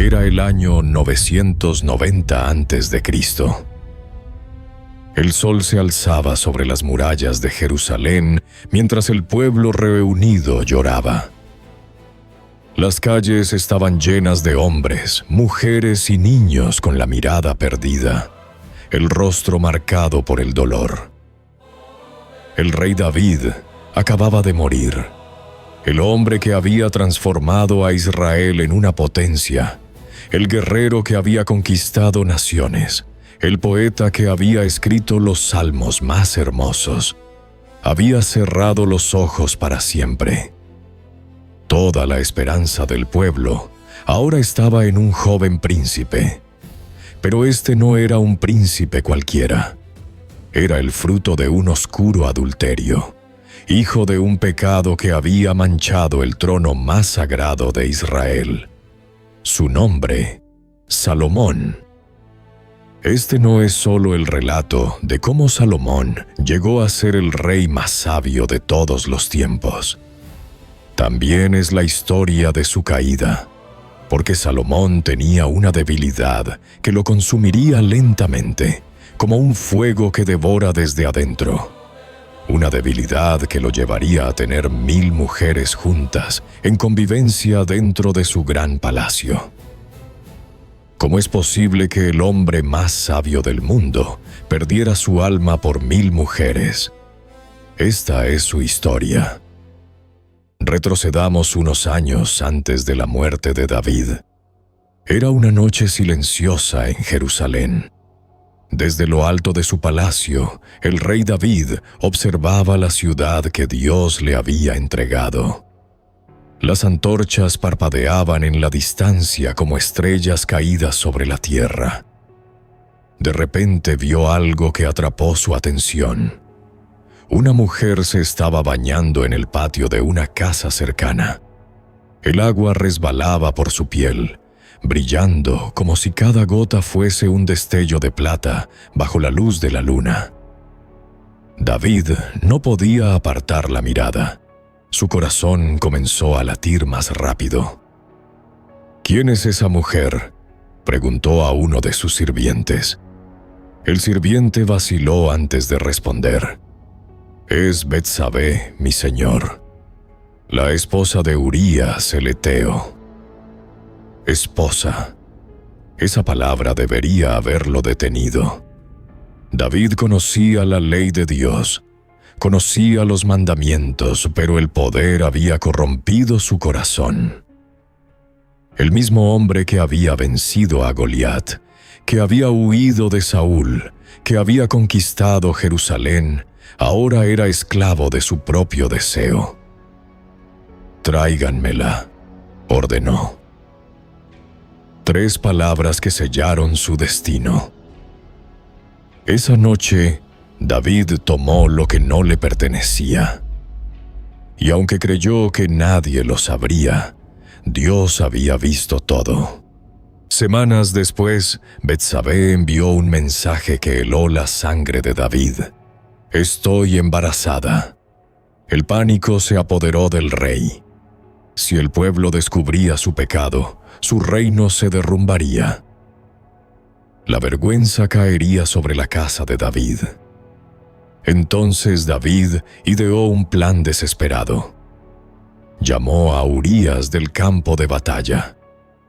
Era el año 990 a.C. El sol se alzaba sobre las murallas de Jerusalén mientras el pueblo reunido lloraba. Las calles estaban llenas de hombres, mujeres y niños con la mirada perdida, el rostro marcado por el dolor. El rey David acababa de morir, el hombre que había transformado a Israel en una potencia, el guerrero que había conquistado naciones, el poeta que había escrito los salmos más hermosos, había cerrado los ojos para siempre. Toda la esperanza del pueblo ahora estaba en un joven príncipe. Pero este no era un príncipe cualquiera. Era el fruto de un oscuro adulterio, hijo de un pecado que había manchado el trono más sagrado de Israel. Su nombre, Salomón. Este no es solo el relato de cómo Salomón llegó a ser el rey más sabio de todos los tiempos. También es la historia de su caída, porque Salomón tenía una debilidad que lo consumiría lentamente, como un fuego que devora desde adentro. Una debilidad que lo llevaría a tener 1000 mujeres juntas en convivencia dentro de su gran palacio. ¿Cómo es posible que el hombre más sabio del mundo perdiera su alma por 1000 mujeres? Esta es su historia. Retrocedamos unos años antes de la muerte de David. Era una noche silenciosa en Jerusalén. Desde lo alto de su palacio, el rey David observaba la ciudad que Dios le había entregado. Las antorchas parpadeaban en la distancia como estrellas caídas sobre la tierra. De repente vio algo que atrapó su atención. Una mujer se estaba bañando en el patio de una casa cercana. El agua resbalaba por su piel, brillando como si cada gota fuese un destello de plata bajo la luz de la luna. David no podía apartar la mirada. Su corazón comenzó a latir más rápido. «¿Quién es esa mujer?», preguntó a uno de sus sirvientes. El sirviente vaciló antes de responder. «Es Betsabé, mi señor, la esposa de Urías el Heteo». Esposa. Esa palabra debería haberlo detenido. David conocía la ley de Dios, conocía los mandamientos, pero el poder había corrompido su corazón. El mismo hombre que había vencido a Goliat, que había huido de Saúl, que había conquistado Jerusalén, ahora era esclavo de su propio deseo. «Tráiganmela», ordenó. 3 palabras que sellaron su destino. Esa noche, David tomó lo que no le pertenecía. Y aunque creyó que nadie lo sabría, Dios había visto todo. Semanas después, Betsabé envió un mensaje que heló la sangre de David. «Estoy embarazada». El pánico se apoderó del rey. Si el pueblo descubría su pecado, su reino se derrumbaría. La vergüenza caería sobre la casa de David. Entonces David ideó un plan desesperado. Llamó a Urías del campo de batalla.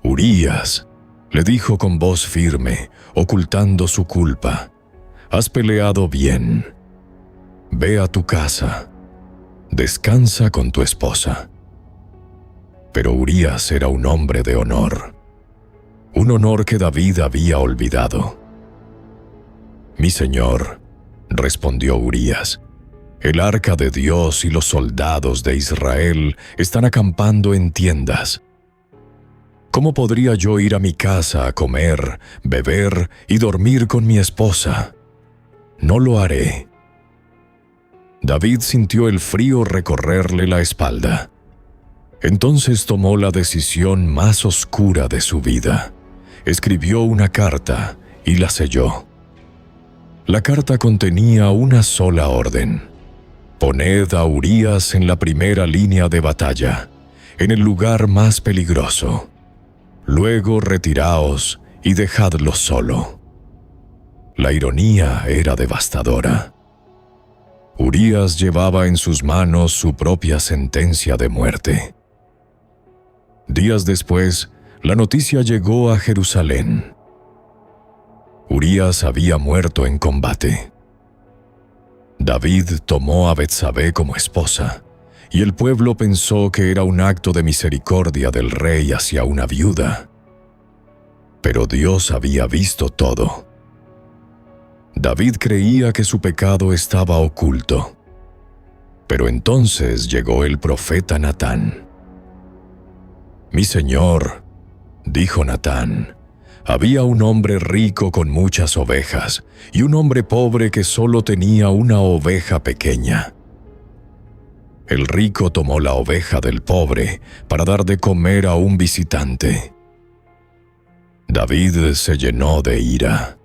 «Urías», le dijo con voz firme, ocultando su culpa, «has peleado bien. Ve a tu casa. Descansa con tu esposa». Pero Urías era un hombre de honor, un honor que David había olvidado. «Mi señor», respondió Urías, «el arca de Dios y los soldados de Israel están acampando en tiendas. ¿Cómo podría yo ir a mi casa a comer, beber y dormir con mi esposa? No lo haré». David sintió el frío recorrerle la espalda. Entonces tomó la decisión más oscura de su vida. Escribió una carta y la selló. La carta contenía una sola orden: «Poned a Urías en la primera línea de batalla, en el lugar más peligroso. Luego retiraos y dejadlo solo. La ironía era devastadora. Urías llevaba en sus manos su propia sentencia de muerte. Días después, la noticia llegó a Jerusalén. Urías había muerto en combate. David tomó a Betsabé como esposa, y el pueblo pensó que era un acto de misericordia del rey hacia una viuda. Pero Dios había visto todo. David creía que su pecado estaba oculto. Pero entonces llegó el profeta Natán. «Mi señor», dijo Natán, «había un hombre rico con muchas ovejas y un hombre pobre que solo tenía una oveja pequeña. El rico tomó la oveja del pobre para dar de comer a un visitante». David se llenó de ira.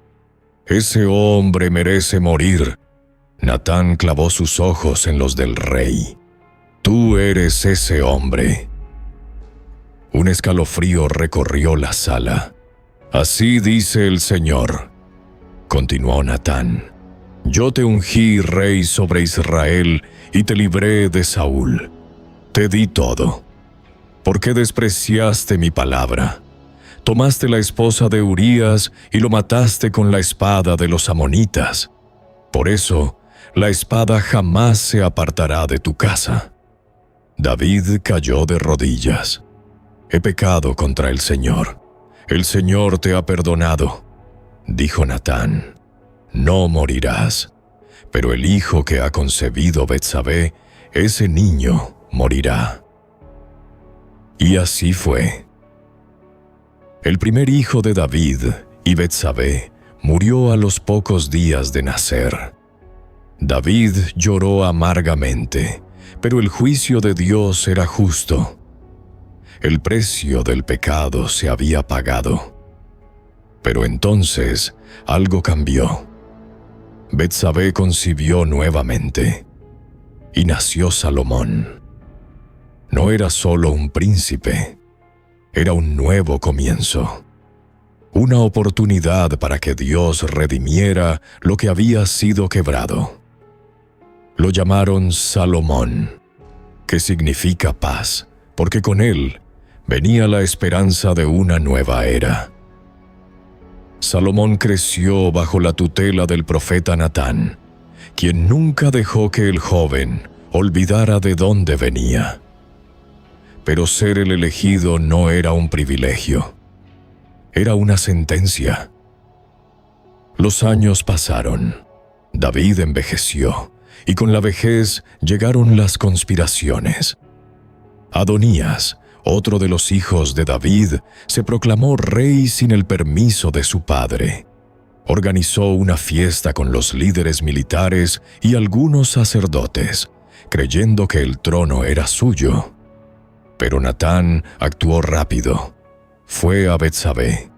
«Ese hombre merece morir». Natán clavó sus ojos en los del rey. «Tú eres ese hombre». Un escalofrío recorrió la sala. «Así dice el Señor», continuó Natán, «yo te ungí rey sobre Israel y te libré de Saúl. Te di todo. ¿Por qué despreciaste mi palabra? Tomaste la esposa de Urías y lo mataste con la espada de los amonitas. Por eso, la espada jamás se apartará de tu casa». David cayó de rodillas. «He pecado contra el Señor. El Señor te ha perdonado», dijo Natán. «No morirás, pero el hijo que ha concebido Betsabé, ese niño morirá». Y así fue. El primer hijo de David y Betsabé murió a los pocos días de nacer. David lloró amargamente, pero el juicio de Dios era justo. El precio del pecado se había pagado. Pero entonces algo cambió. Betsabé concibió nuevamente y nació Salomón. No era solo un príncipe, era un nuevo comienzo. Una oportunidad para que Dios redimiera lo que había sido quebrado. Lo llamaron Salomón, que significa paz, porque con él venía la esperanza de una nueva era. Salomón creció bajo la tutela del profeta Natán, quien nunca dejó que el joven olvidara de dónde venía. Pero ser el elegido no era un privilegio, era una sentencia. Los años pasaron, David envejeció, y con la vejez llegaron las conspiraciones. Adonías, otro de los hijos de David, se proclamó rey sin el permiso de su padre. Organizó una fiesta con los líderes militares y algunos sacerdotes, creyendo que el trono era suyo. Pero Natán actuó rápido. Fue a Betsabé.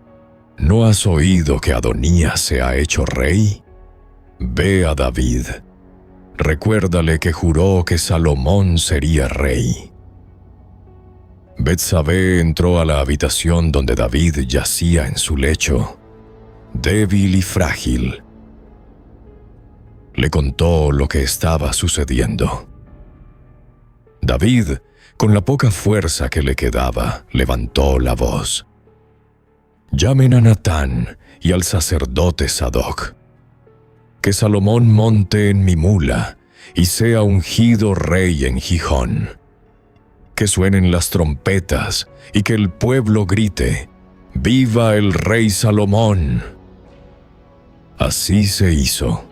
¿No has oído que Adonías se ha hecho rey? Ve a David. Recuérdale que juró que Salomón sería rey. Betsabé entró a la habitación donde David yacía en su lecho, débil y frágil. Le contó lo que estaba sucediendo. David, con la poca fuerza que le quedaba, levantó la voz. «Llamen a Natán y al sacerdote Sadoc. Que Salomón monte en mi mula y sea ungido rey en Gijón. Que suenen las trompetas y que el pueblo grite, ¡Viva el rey Salomón!». Así se hizo.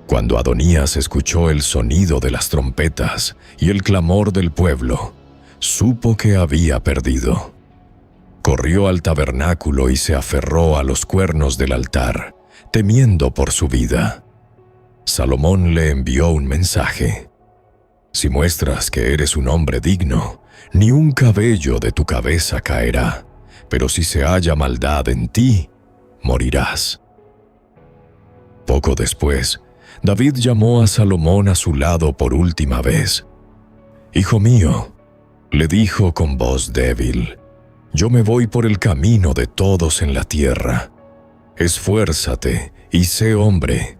Cuando Adonías escuchó el sonido de las trompetas y el clamor del pueblo, supo que había perdido. Corrió al tabernáculo y se aferró a los cuernos del altar, temiendo por su vida. Salomón le envió un mensaje. «Si muestras que eres un hombre digno, ni un cabello de tu cabeza caerá, pero si se halla maldad en ti, morirás». Poco después, David llamó a Salomón a su lado por última vez. «Hijo mío», le dijo con voz débil, yo me voy por el camino de todos en la tierra. Esfuérzate y sé hombre.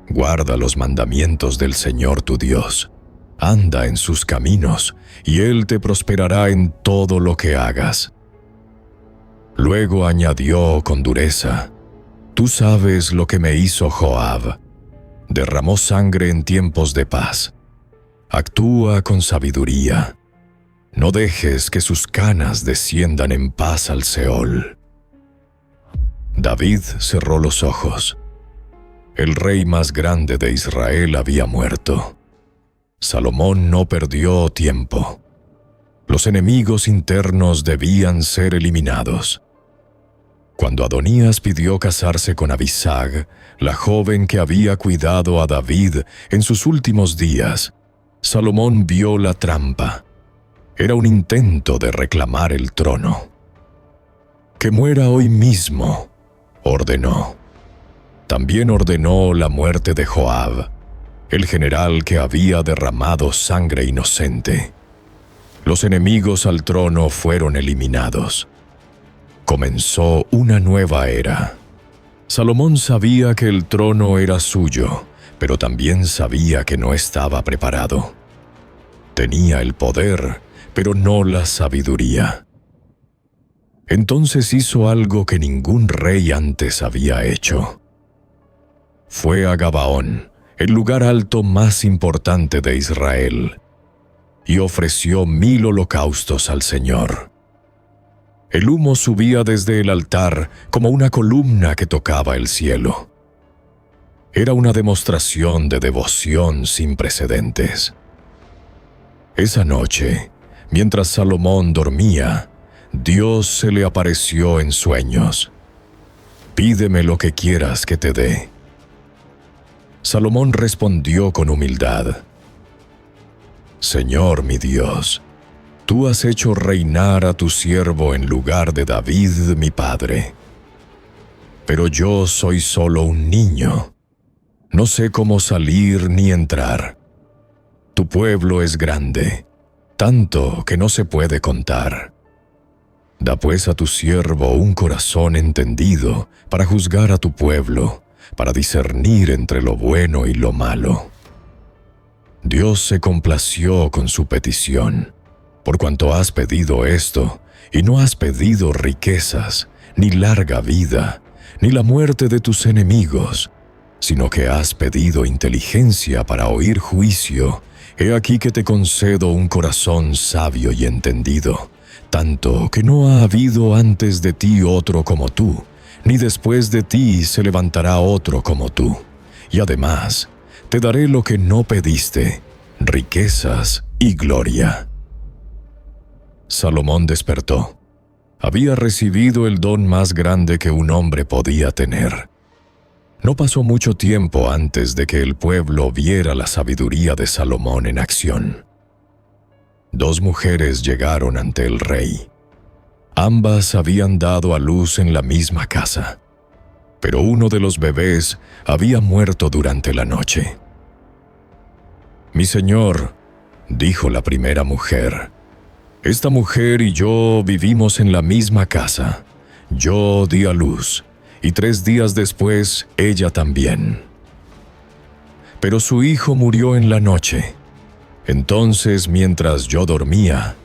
Guarda los mandamientos del Señor tu Dios. Anda en sus caminos, y Él te prosperará en todo lo que hagas. Luego añadió con dureza: Tú sabes lo que me hizo Joab. Derramó sangre en tiempos de paz. Actúa con sabiduría. No dejes que sus canas desciendan en paz al Seol. David cerró los ojos. El rey más grande de Israel había muerto. Salomón no perdió tiempo. Los enemigos internos debían ser eliminados. Cuando Adonías pidió casarse con Abisag, la joven que había cuidado a David en sus últimos días, Salomón vio la trampa. Era un intento de reclamar el trono. «Que muera hoy mismo», ordenó. También ordenó la muerte de Joab, el general que había derramado sangre inocente. Los enemigos al trono fueron eliminados. Comenzó una nueva era. Salomón sabía que el trono era suyo, pero también sabía que no estaba preparado. Tenía el poder, pero no la sabiduría. Entonces hizo algo que ningún rey antes había hecho. Fue a Gabaón, el lugar alto más importante de Israel, y ofreció 1000 holocaustos al Señor. El humo subía desde el altar como una columna que tocaba el cielo. Era una demostración de devoción sin precedentes. Esa noche, mientras Salomón dormía, Dios se le apareció en sueños. «Pídeme lo que quieras que te dé». Salomón respondió con humildad: «Señor mi Dios, tú has hecho reinar a tu siervo en lugar de David mi padre. Pero yo soy solo un niño. No sé cómo salir ni entrar. Tu pueblo es grande, tanto que no se puede contar. Da pues a tu siervo un corazón entendido para juzgar a tu pueblo, para discernir entre lo bueno y lo malo». Dios se complació con su petición. Por cuanto has pedido esto, y no has pedido riquezas, ni larga vida, ni la muerte de tus enemigos, sino que has pedido inteligencia para oír juicio, he aquí que te concedo un corazón sabio y entendido, tanto que no ha habido antes de ti otro como tú, ni después de ti se levantará otro como tú. Y además, te daré lo que no pediste, riquezas y gloria». Salomón despertó. Había recibido el don más grande que un hombre podía tener. No pasó mucho tiempo antes de que el pueblo viera la sabiduría de Salomón en acción. 2 mujeres llegaron ante el rey. Ambas habían dado a luz en la misma casa, pero uno de los bebés había muerto durante la noche. «Mi señor», dijo la primera mujer, «esta mujer y yo vivimos en la misma casa. Yo di a luz, y 3 días después ella también. Pero su hijo murió en la noche. Entonces, mientras yo dormía,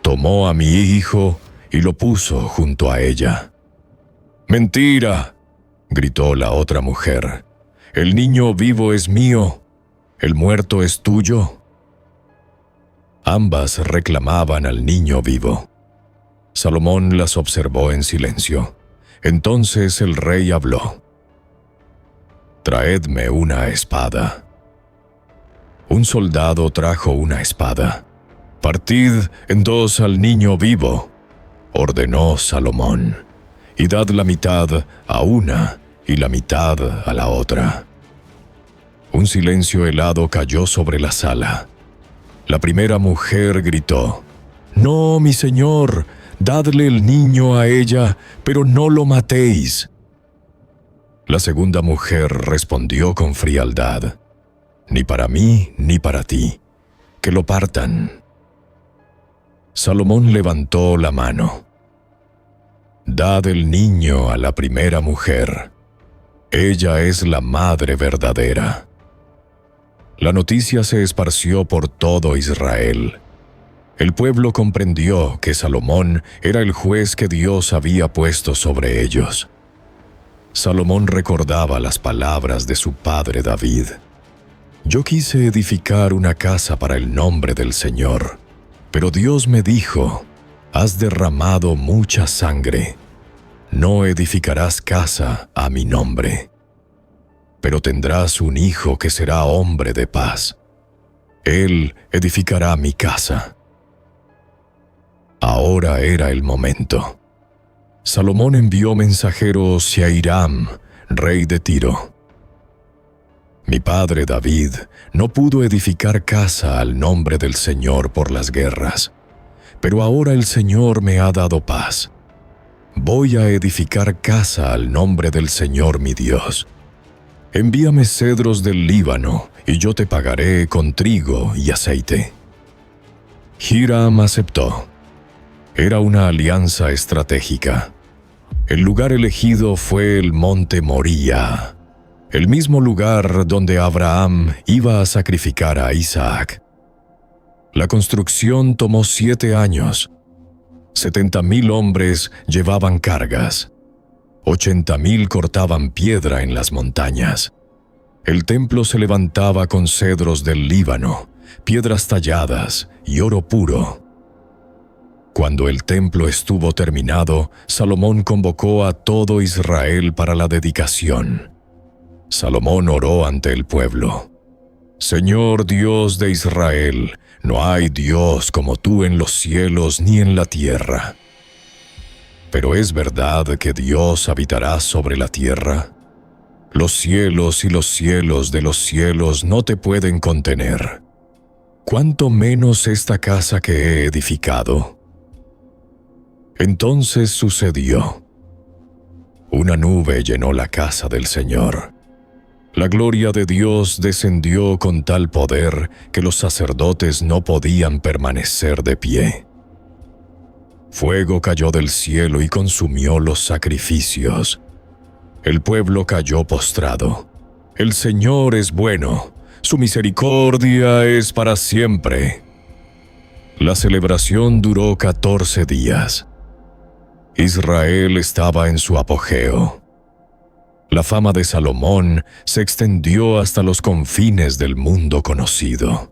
tomó a mi hijo y lo puso junto a ella». «¡Mentira!», gritó la otra mujer. «El niño vivo es mío, el muerto es tuyo». Ambas reclamaban al niño vivo. Salomón las observó en silencio. Entonces el rey habló: «Traedme una espada». Un soldado trajo una espada. «Partid en 2 al niño vivo», ordenó Salomón, «y dad la mitad a una y la mitad a la otra». Un silencio helado cayó sobre la sala. La primera mujer gritó: «No, mi señor, dadle el niño a ella, pero no lo matéis». La segunda mujer respondió con frialdad: «Ni para mí ni para ti, que lo partan». Salomón levantó la mano. Dad el niño a la primera mujer. Ella es la madre verdadera. La noticia se esparció por todo Israel. El pueblo comprendió que Salomón era el juez que Dios había puesto sobre ellos. Salomón recordaba las palabras de su padre David. Yo quise edificar una casa para el nombre del Señor, pero Dios me dijo, has derramado mucha sangre. No edificarás casa a mi nombre. Pero tendrás un hijo que será hombre de paz. Él edificará mi casa. Ahora era el momento. Salomón envió mensajeros a Hiram, rey de Tiro. Mi padre David no pudo edificar casa al nombre del Señor por las guerras, pero ahora el Señor me ha dado paz. Voy a edificar casa al nombre del Señor mi Dios. Envíame cedros del Líbano, y yo te pagaré con trigo y aceite. Hiram aceptó. Era una alianza estratégica. El lugar elegido fue el monte Moría, el mismo lugar donde Abraham iba a sacrificar a Isaac. La construcción tomó 7 años. 70,000 hombres llevaban cargas. 80,000 cortaban piedra en las montañas. El templo se levantaba con cedros del Líbano, piedras talladas y oro puro. Cuando el templo estuvo terminado, Salomón convocó a todo Israel para la dedicación. Salomón oró ante el pueblo. Señor Dios de Israel, no hay Dios como tú en los cielos ni en la tierra. Pero ¿es verdad que Dios habitará sobre la tierra? Los cielos y los cielos de los cielos no te pueden contener. ¿Cuánto menos esta casa que he edificado? Entonces sucedió. Una nube llenó la casa del Señor. La gloria de Dios descendió con tal poder que los sacerdotes no podían permanecer de pie. Fuego cayó del cielo y consumió los sacrificios. El pueblo cayó postrado. El Señor es bueno, su misericordia es para siempre. La celebración duró 14 días. Israel estaba en su apogeo. La fama de Salomón se extendió hasta los confines del mundo conocido.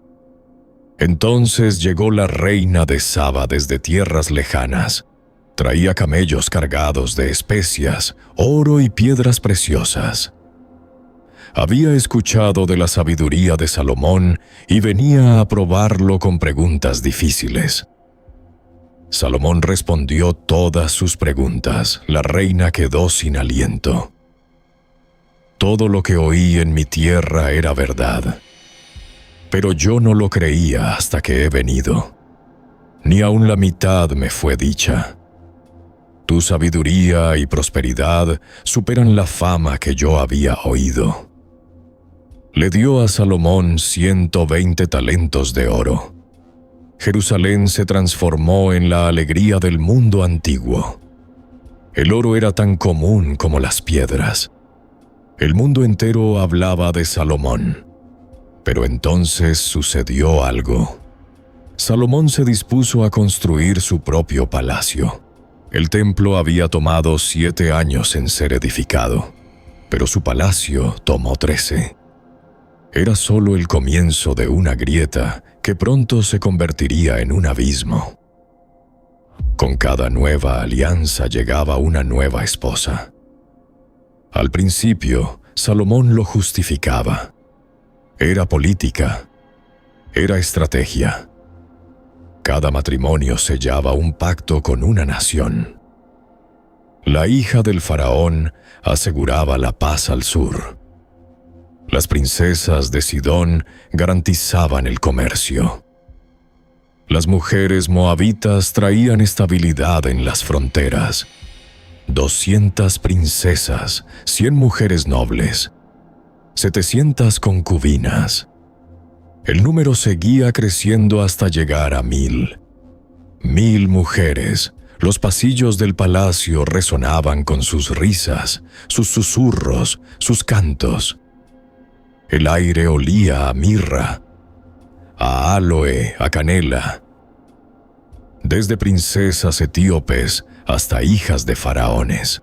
Entonces llegó la reina de Saba desde tierras lejanas. Traía camellos cargados de especias, oro y piedras preciosas. Había escuchado de la sabiduría de Salomón y venía a probarlo con preguntas difíciles. Salomón respondió todas sus preguntas. La reina quedó sin aliento. Todo lo que oí en mi tierra era verdad. Pero yo no lo creía hasta que he venido. Ni aun la mitad me fue dicha. Tu sabiduría y prosperidad superan la fama que yo había oído. Le dio a Salomón 120 talentos de oro. Jerusalén se transformó en la alegría del mundo antiguo. El oro era tan común como las piedras. El mundo entero hablaba de Salomón. Pero entonces sucedió algo. Salomón se dispuso a construir su propio palacio. El templo había tomado 7 años en ser edificado, pero su palacio tomó 13. Era solo el comienzo de una grieta que pronto se convertiría en un abismo. Con cada nueva alianza llegaba una nueva esposa. Al principio, Salomón lo justificaba. Era política, era estrategia. Cada matrimonio sellaba un pacto con una nación. La hija del faraón aseguraba la paz al sur. Las princesas de Sidón garantizaban el comercio. Las mujeres moabitas traían estabilidad en las fronteras. 200 princesas, 100 mujeres nobles, 700 concubinas. El número seguía creciendo hasta llegar a 1000. 1000 mujeres, Los pasillos del palacio resonaban con sus risas, sus susurros, sus cantos. El aire olía a mirra, a áloe, a canela. Desde princesas etíopes hasta hijas de faraones.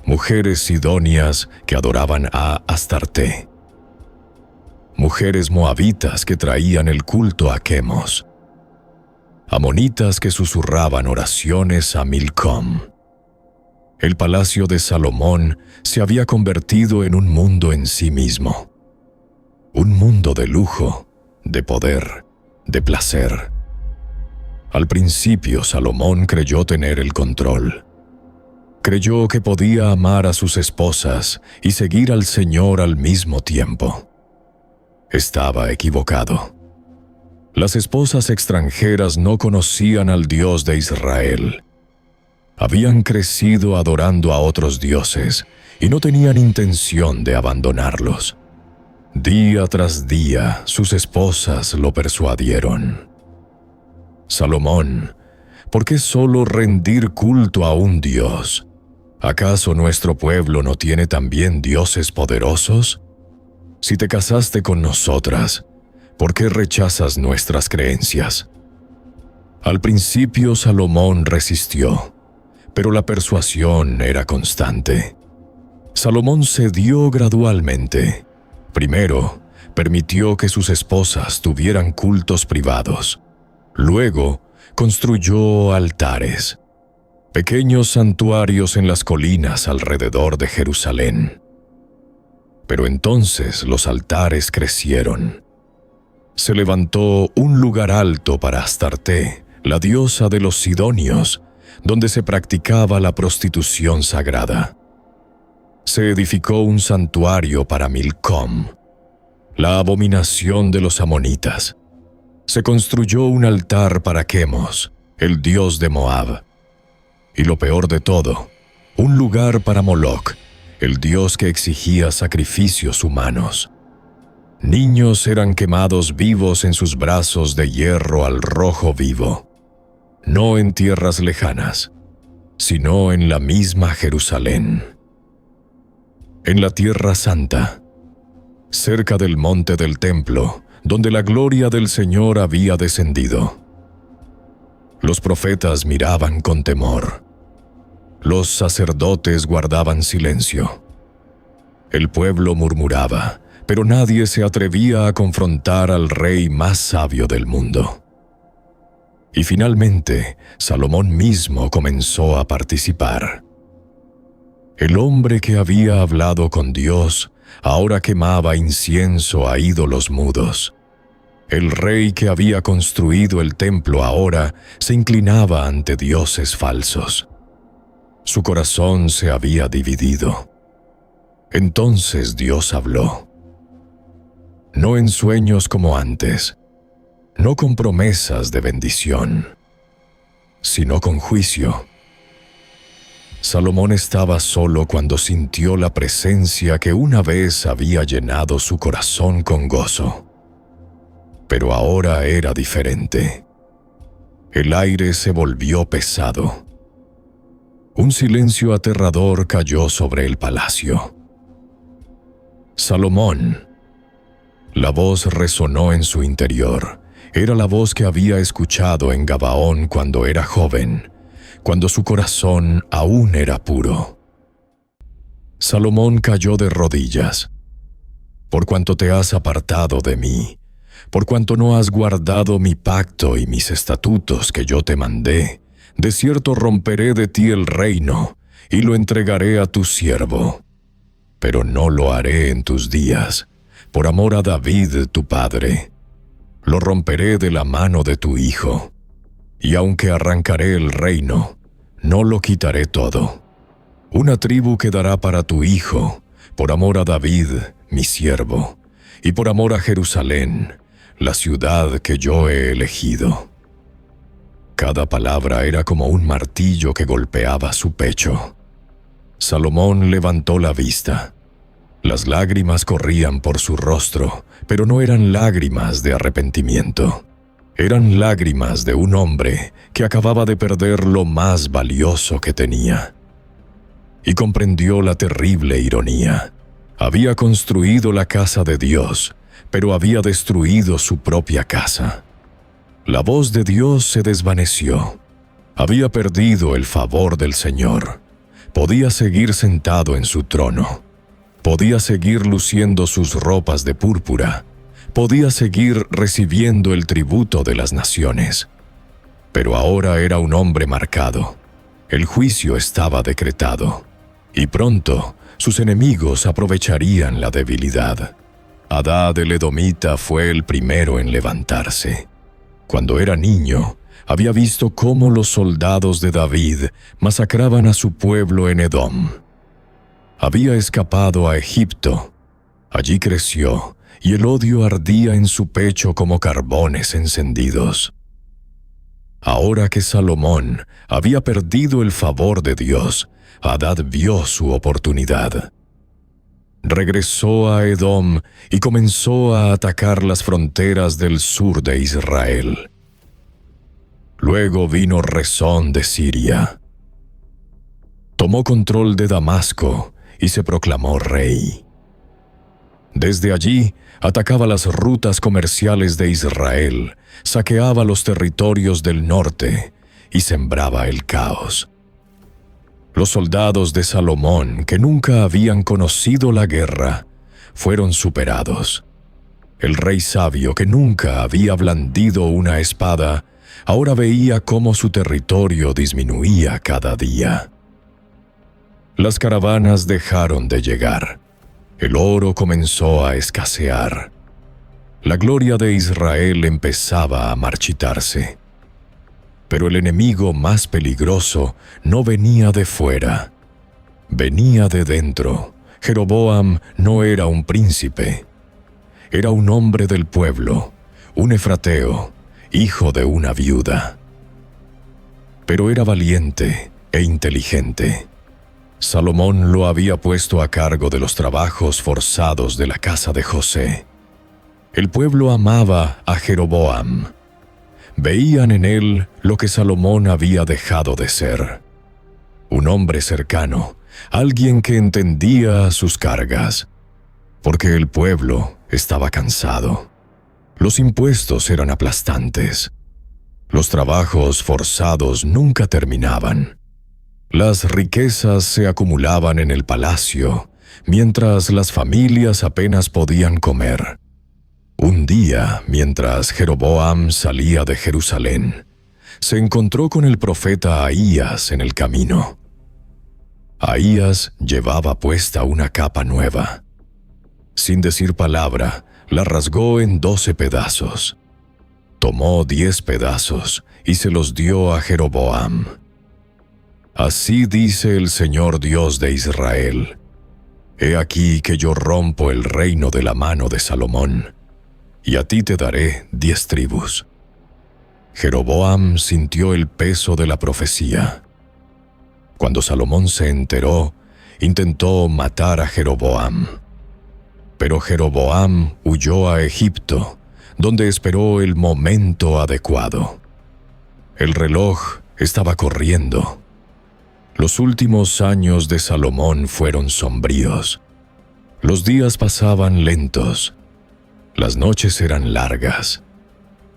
Mujeres sidonias que adoraban a Astarte. Mujeres moabitas que traían el culto a Quemos. Amonitas que susurraban oraciones a Milcom. El palacio de Salomón se había convertido en un mundo en sí mismo. Un mundo de lujo, de poder, de placer. Al principio Salomón creyó tener el control. Creyó que podía amar a sus esposas y seguir al Señor al mismo tiempo. Estaba equivocado. Las esposas extranjeras no conocían al Dios de Israel. Habían crecido adorando a otros dioses y no tenían intención de abandonarlos. Día tras día, sus esposas lo persuadieron. Salomón, ¿por qué solo rendir culto a un Dios? ¿Acaso nuestro pueblo no tiene también dioses poderosos? Si te casaste con nosotras, ¿por qué rechazas nuestras creencias? Al principio Salomón resistió, pero la persuasión era constante. Salomón cedió gradualmente. Primero, permitió que sus esposas tuvieran cultos privados. Luego, construyó altares, pequeños santuarios en las colinas alrededor de Jerusalén. Pero entonces los altares crecieron. Se levantó un lugar alto para Astarte, la diosa de los sidonios, donde se practicaba la prostitución sagrada. Se edificó un santuario para Milcom, la abominación de los amonitas. Se construyó un altar para Quemos, el dios de Moab. Y lo peor de todo, un lugar para Moloc, el dios que exigía sacrificios humanos. Niños eran quemados vivos en sus brazos de hierro al rojo vivo, no en tierras lejanas, sino en la misma Jerusalén. En la Tierra Santa, cerca del monte del templo, donde la gloria del Señor había descendido. Los profetas miraban con temor. Los sacerdotes guardaban silencio. El pueblo murmuraba, pero nadie se atrevía a confrontar al rey más sabio del mundo. Y finalmente, Salomón mismo comenzó a participar. El hombre que había hablado con Dios ahora quemaba incienso a ídolos mudos. El rey que había construido el templo ahora se inclinaba ante dioses falsos. Su corazón se había dividido. Entonces Dios habló. No en sueños como antes, no con promesas de bendición, sino con juicio. Salomón estaba solo cuando sintió la presencia que una vez había llenado su corazón con gozo. Pero ahora era diferente. El aire se volvió pesado. Un silencio aterrador cayó sobre el palacio. Salomón. La voz resonó en su interior. Era la voz que había escuchado en Gabaón cuando era joven, cuando su corazón aún era puro. Salomón cayó de rodillas. Por cuanto te has apartado de mí, por cuanto no has guardado mi pacto y mis estatutos que yo te mandé, de cierto romperé de ti el reino y lo entregaré a tu siervo. Pero no lo haré en tus días, por amor a David tu padre. Lo romperé de la mano de tu hijo. Y aunque arrancaré el reino, no lo quitaré todo. Una tribu quedará para tu hijo, por amor a David, mi siervo, y por amor a Jerusalén, la ciudad que yo he elegido. Cada palabra era como un martillo que golpeaba su pecho. Salomón levantó la vista. Las lágrimas corrían por su rostro, pero no eran lágrimas de arrepentimiento. Eran lágrimas de un hombre que acababa de perder lo más valioso que tenía. Y comprendió la terrible ironía. Había construido la casa de Dios, pero había destruido su propia casa. La voz de Dios se desvaneció. Había perdido el favor del Señor. Podía seguir sentado en su trono. Podía seguir luciendo sus ropas de púrpura. Podía seguir recibiendo el tributo de las naciones. Pero ahora era un hombre marcado. El juicio estaba decretado. Y pronto sus enemigos aprovecharían la debilidad. Hadad el edomita fue el primero en levantarse. Cuando era niño, había visto cómo los soldados de David masacraban a su pueblo en Edom. Había escapado a Egipto. Allí creció, y el odio ardía en su pecho como carbones encendidos. Ahora que Salomón había perdido el favor de Dios, Hadad vio su oportunidad. Regresó a Edom y comenzó a atacar las fronteras del sur de Israel. Luego vino Rezón de Siria. Tomó control de Damasco y se proclamó rey. Desde allí atacaba las rutas comerciales de Israel, saqueaba los territorios del norte y sembraba el caos. Los soldados de Salomón, que nunca habían conocido la guerra, fueron superados. El rey sabio, que nunca había blandido una espada, ahora veía cómo su territorio disminuía cada día. Las caravanas dejaron de llegar. El oro comenzó a escasear. La gloria de Israel empezaba a marchitarse. Pero el enemigo más peligroso no venía de fuera. Venía de dentro. Jeroboam no era un príncipe. Era un hombre del pueblo, un efrateo, hijo de una viuda. Pero era valiente e inteligente. Salomón lo había puesto a cargo de los trabajos forzados de la casa de José. El pueblo amaba a Jeroboam. Veían en él lo que Salomón había dejado de ser. Un hombre cercano, alguien que entendía sus cargas, porque el pueblo estaba cansado. Los impuestos eran aplastantes. Los trabajos forzados nunca terminaban. Las riquezas se acumulaban en el palacio, mientras las familias apenas podían comer. Un día, mientras Jeroboam salía de Jerusalén, se encontró con el profeta Ahías en el camino. Ahías llevaba puesta una capa nueva. Sin decir palabra, la rasgó en 12 pedazos. Tomó 10 pedazos y se los dio a Jeroboam. Así dice el Señor Dios de Israel: He aquí que yo rompo el reino de la mano de Salomón, y a ti te daré 10 tribus. Jeroboam sintió el peso de la profecía. Cuando Salomón se enteró, intentó matar a Jeroboam. Pero Jeroboam huyó a Egipto, donde esperó el momento adecuado. El reloj estaba corriendo. Los últimos años de Salomón fueron sombríos. Los días pasaban lentos. Las noches eran largas.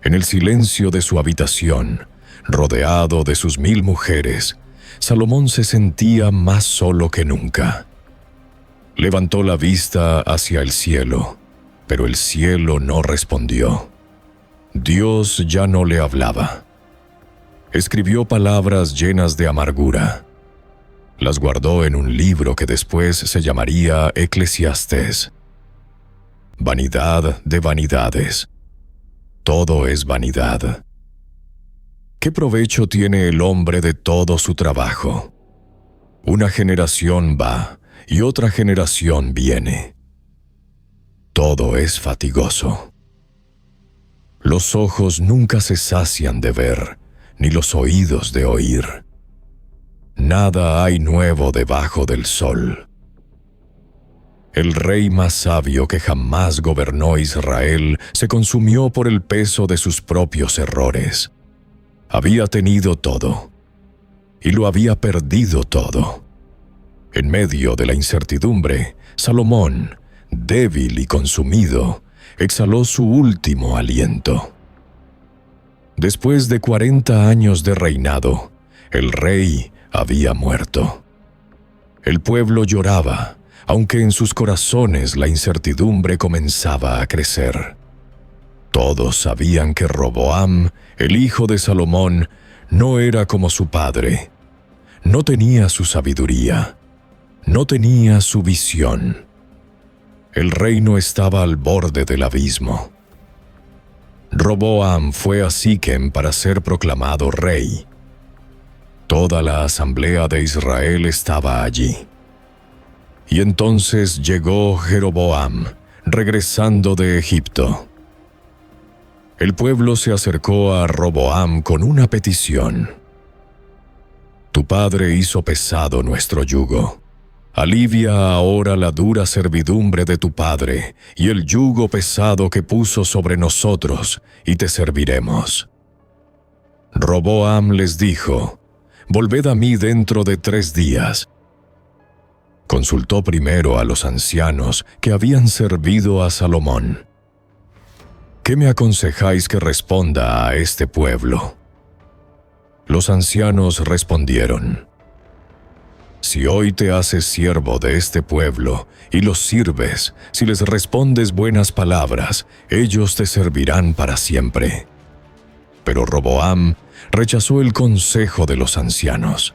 En el silencio de su habitación, rodeado de sus 1000 mujeres, Salomón se sentía más solo que nunca. Levantó la vista hacia el cielo, pero el cielo no respondió. Dios ya no le hablaba. Escribió palabras llenas de amargura. Las guardó en un libro que después se llamaría Eclesiastés. Vanidad de vanidades. Todo es vanidad. ¿Qué provecho tiene el hombre de todo su trabajo? Una generación va y otra generación viene. Todo es fatigoso. Los ojos nunca se sacian de ver, ni los oídos de oír. Nada hay nuevo debajo del sol. El rey más sabio que jamás gobernó Israel se consumió por el peso de sus propios errores. Había tenido todo, y lo había perdido todo. En medio de la incertidumbre, Salomón, débil y consumido, exhaló su último aliento. Después de 40 años de reinado, el rey había muerto. El pueblo lloraba, aunque en sus corazones la incertidumbre comenzaba a crecer. Todos sabían que Roboam, el hijo de Salomón, no era como su padre. No tenía su sabiduría, no tenía su visión. El reino estaba al borde del abismo. Roboam fue a Siquem para ser proclamado rey. Toda la asamblea de Israel estaba allí. Y entonces llegó Jeroboam, regresando de Egipto. El pueblo se acercó a Roboam con una petición. Tu padre hizo pesado nuestro yugo. Alivia ahora la dura servidumbre de tu padre y el yugo pesado que puso sobre nosotros, y te serviremos. Roboam les dijo, volved a mí dentro de 3 días. Consultó primero a los ancianos que habían servido a Salomón. ¿Qué me aconsejáis que responda a este pueblo? Los ancianos respondieron, si hoy te haces siervo de este pueblo y los sirves, si les respondes buenas palabras, ellos te servirán para siempre. Pero Roboam rechazó el consejo de los ancianos.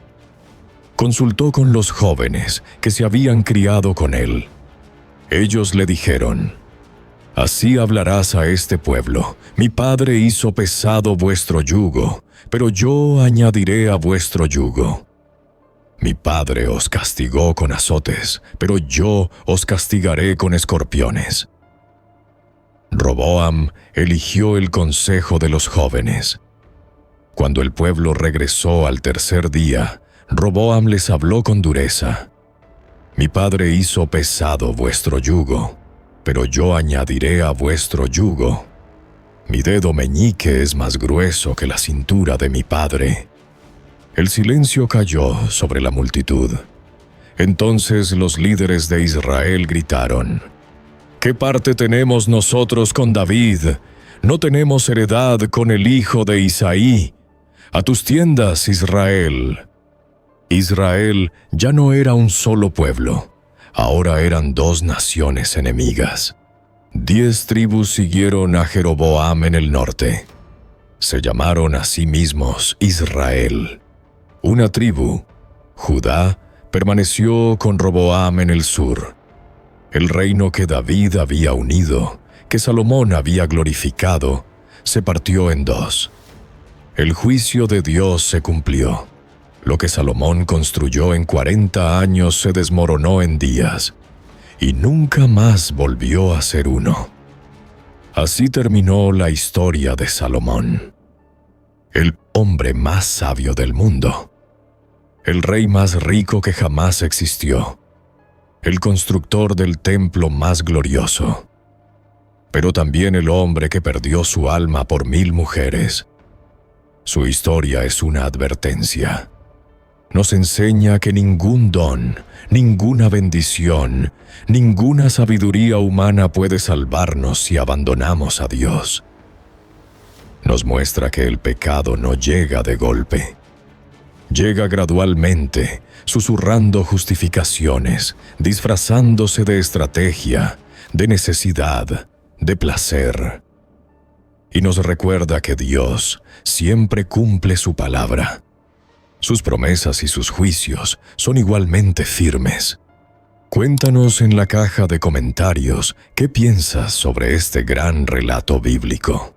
Consultó con los jóvenes que se habían criado con él. Ellos le dijeron, así hablarás a este pueblo, mi padre hizo pesado vuestro yugo, pero yo añadiré a vuestro yugo. Mi padre os castigó con azotes, pero yo os castigaré con escorpiones. Roboam eligió el consejo de los jóvenes. Cuando el pueblo regresó al 3er día, Roboam les habló con dureza. Mi padre hizo pesado vuestro yugo, pero yo añadiré a vuestro yugo. Mi dedo meñique es más grueso que la cintura de mi padre. El silencio cayó sobre la multitud. Entonces los líderes de Israel gritaron, ¿qué parte tenemos nosotros con David? No tenemos heredad con el hijo de Isaí. A tus tiendas, Israel. Israel ya no era un solo pueblo, ahora eran 2 naciones enemigas. 10 tribus siguieron a Jeroboam en el norte. Se llamaron a sí mismos Israel. Una tribu, Judá, permaneció con Roboam en el sur. El reino que David había unido, que Salomón había glorificado, se partió en 2. El juicio de Dios se cumplió. Lo que Salomón construyó en 40 años se desmoronó en días, y nunca más volvió a ser uno. Así terminó la historia de Salomón, el hombre más sabio del mundo, el rey más rico que jamás existió, el constructor del templo más glorioso, pero también el hombre que perdió su alma por 1000 mujeres. Su historia es una advertencia. Nos enseña que ningún don, ninguna bendición, ninguna sabiduría humana puede salvarnos si abandonamos a Dios. Nos muestra que el pecado no llega de golpe. Llega gradualmente, susurrando justificaciones, disfrazándose de estrategia, de necesidad, de placer. Y nos recuerda que Dios siempre cumple su palabra. Sus promesas y sus juicios son igualmente firmes. Cuéntanos en la caja de comentarios qué piensas sobre este gran relato bíblico.